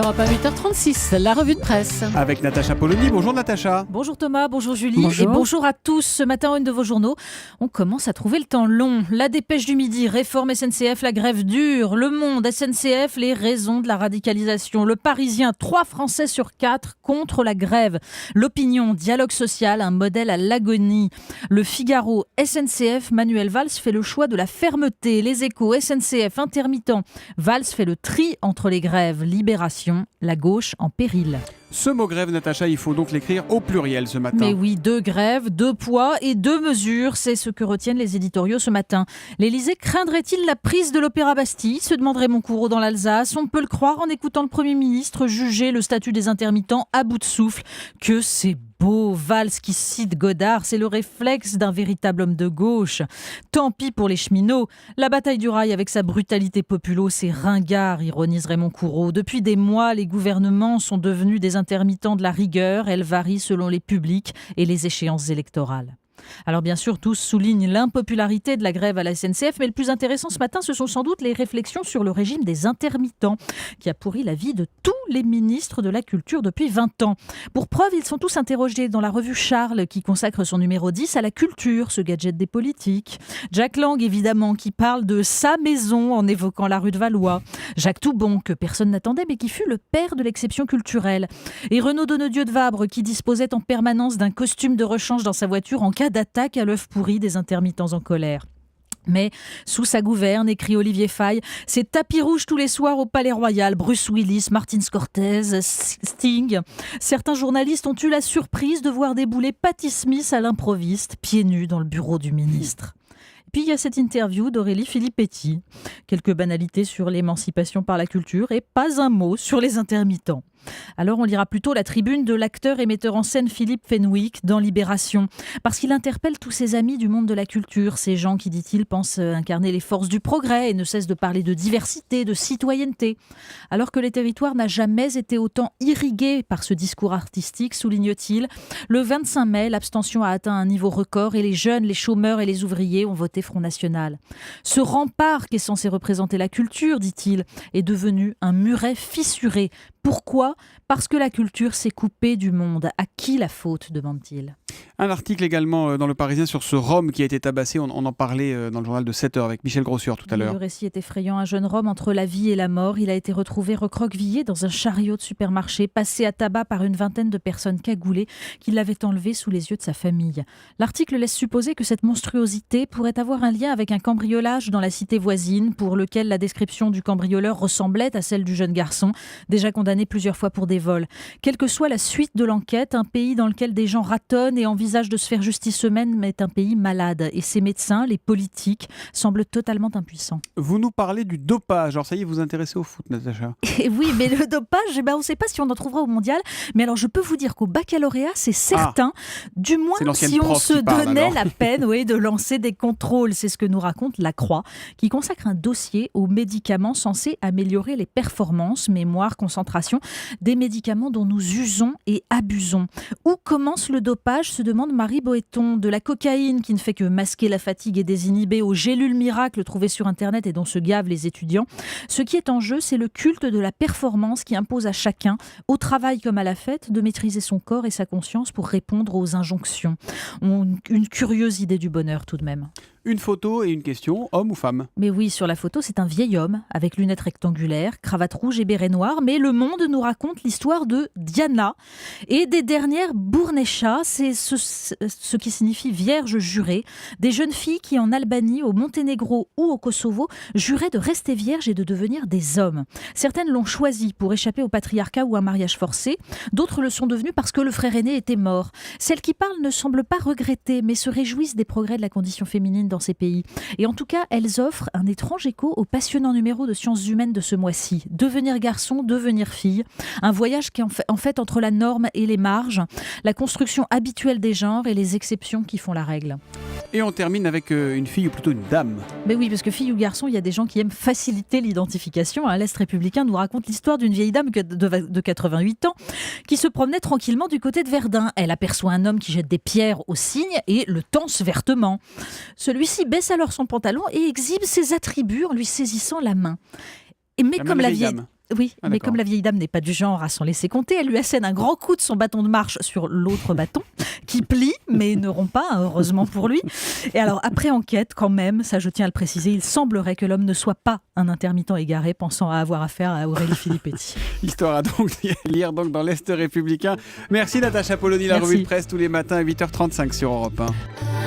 Europe 1, 8h36, la revue de presse. Avec Natacha Polony. Bonjour Natacha. Bonjour Thomas, bonjour Julie. Bonjour. Et bonjour à tous. Ce matin, une de vos journaux, on commence à trouver le temps long. La dépêche du midi, réforme SNCF, la grève dure. Le Monde, SNCF, les raisons de la radicalisation. Le Parisien, 3 Français sur 4 contre la grève. L'Opinion, dialogue social, un modèle à l'agonie. Le Figaro, SNCF, Manuel Valls fait le choix de la fermeté. Les Échos, SNCF, intermittent. Valls fait le tri entre les grèves. Libération, la gauche en péril. Ce mot grève, Natacha, il faut donc l'écrire au pluriel ce matin. Mais oui, 2 grèves, 2 poids et 2 mesures, c'est ce que retiennent les éditoriaux ce matin. L'Élysée craindrait-il la prise de l'Opéra Bastille, se demanderait Montcourreau dans l'Alsace. On peut le croire en écoutant le Premier ministre juger le statut des intermittents à bout de souffle. Que c'est beau, Valls qui cite Godard, c'est le réflexe d'un véritable homme de gauche. Tant pis pour les cheminots. La bataille du rail avec sa brutalité populo, c'est ringard, ironiserait Montcourreau. Depuis des mois, les gouvernements sont devenus des intermittents de la rigueur. Elle varie selon les publics et les échéances électorales. Alors bien sûr, tous soulignent l'impopularité de la grève à la SNCF, mais le plus intéressant ce matin, ce sont sans doute les réflexions sur le régime des intermittents, qui a pourri la vie de tous les ministres de la Culture depuis 20 ans. Pour preuve, ils sont tous interrogés dans la revue Charles, qui consacre son numéro 10 à la culture, ce gadget des politiques. Jack Lang, évidemment, qui parle de sa maison en évoquant la rue de Valois. Jacques Toubon, que personne n'attendait, mais qui fut le père de l'exception culturelle. Et Renaud Donnedieu de Vabre, qui disposait en permanence d'un costume de rechange dans sa voiture en cas d'attaque à l'œuf pourri des intermittents en colère. Mais sous sa gouverne, écrit Olivier Faye, c'est tapis rouge tous les soirs au Palais Royal. Bruce Willis, Martin Scorsese, Sting. Certains journalistes ont eu la surprise de voir débouler Patti Smith à l'improviste, pieds nus dans le bureau du ministre. Puis il y a cette interview d'Aurélie Filippetti. Quelques banalités sur l'émancipation par la culture et pas un mot sur les intermittents. Alors on lira plutôt la tribune de l'acteur et metteur en scène Philippe Fenwick dans Libération, parce qu'il interpelle tous ses amis du monde de la culture, ces gens qui, dit-il, pensent incarner les forces du progrès et ne cessent de parler de diversité, de citoyenneté. Alors que les territoires n'ont jamais été autant irrigués par ce discours artistique, souligne-t-il, le 25 mai, l'abstention a atteint un niveau record et les jeunes, les chômeurs et les ouvriers ont voté Front National. Ce rempart qui est censé représenter la culture, dit-il, est devenu un muret fissuré. Pourquoi ? Parce que la culture s'est coupée du monde. À qui la faute, demande-t-il ? Un article également dans Le Parisien sur ce Rome qui a été tabassé. On en parlait dans le journal de 7h avec Michel Grossueur tout à l'heure. Le récit est effrayant. Un jeune Rome entre la vie et la mort. Il a été retrouvé recroquevillé dans un chariot de supermarché, passé à tabac par une vingtaine de personnes cagoulées qui l'avaient enlevé sous les yeux de sa famille. L'article laisse supposer que cette monstruosité pourrait avoir un lien avec un cambriolage dans la cité voisine, pour lequel la description du cambrioleur ressemblait à celle du jeune garçon, déjà condamné plusieurs fois pour des vols. Quelle que soit la suite de l'enquête, un pays dans lequel des gens ratonnent et envisagent de se faire justice eux-mêmes est un pays malade. Et ces médecins, les politiques, semblent totalement impuissants. Vous nous parlez du dopage. Alors ça y est, vous vous intéressez au foot, Natacha. Et oui, mais le dopage, on ne sait pas si on en trouvera au mondial. Mais alors, je peux vous dire qu'au baccalauréat, c'est certain. Du moins, si on se donnait la peine de lancer des contrôles. C'est ce que nous raconte La Croix, qui consacre un dossier aux médicaments censés améliorer les performances, mémoire, concentration, des médicaments dont nous usons et abusons. Où commence le dopage, se demande Marie Boéton. De la cocaïne qui ne fait que masquer la fatigue et désinhiber, aux gélules miracles trouvées sur Internet et dont se gavent les étudiants. Ce qui est en jeu, c'est le culte de la performance qui impose à chacun, au travail comme à la fête, de maîtriser son corps et sa conscience pour répondre aux injonctions. Une curieuse idée du bonheur tout de même. Une photo et une question, homme ou femme ? Mais oui, sur la photo, c'est un vieil homme avec lunettes rectangulaires, cravate rouge et béret noir. Mais Le Monde nous raconte l'histoire de Diana et des dernières Bournéchas, c'est ce qui signifie vierge jurée. Des jeunes filles qui, en Albanie, au Monténégro ou au Kosovo, juraient de rester vierges et de devenir des hommes. Certaines l'ont choisi pour échapper au patriarcat ou à un mariage forcé. D'autres le sont devenues parce que le frère aîné était mort. Celles qui parlent ne semblent pas regretter, mais se réjouissent des progrès de la condition féminine dans ces pays. Et en tout cas, elles offrent un étrange écho au passionnant numéro de Sciences Humaines de ce mois-ci. Devenir garçon, devenir fille. Un voyage qui est en fait entre la norme et les marges, la construction habituelle des genres et les exceptions qui font la règle. Et on termine avec une fille ou plutôt une dame. Mais oui, parce que fille ou garçon, il y a des gens qui aiment faciliter l'identification. L'Est républicain nous raconte l'histoire d'une vieille dame de 88 ans qui se promenait tranquillement du côté de Verdun. Elle aperçoit un homme qui jette des pierres au cygne et le tense vertement. Celui-ci baisse alors son pantalon et exhibe ses attributs en lui saisissant la main. Mais comme la vieille... Oui, Ah, mais d'accord. comme la vieille dame n'est pas du genre à s'en laisser compter, elle lui assène un grand coup de son bâton de marche sur l'autre bâton, qui plie, mais ne rompt pas, hein, heureusement pour lui. Et alors, après enquête, quand même, ça je tiens à le préciser, il semblerait que l'homme ne soit pas un intermittent égaré pensant à avoir affaire à Aurélie Filippetti. Histoire à donc lire donc dans l'Est républicain. Merci Natacha Polony, la Merci. revue de presse tous les matins à 8h35 sur Europe 1.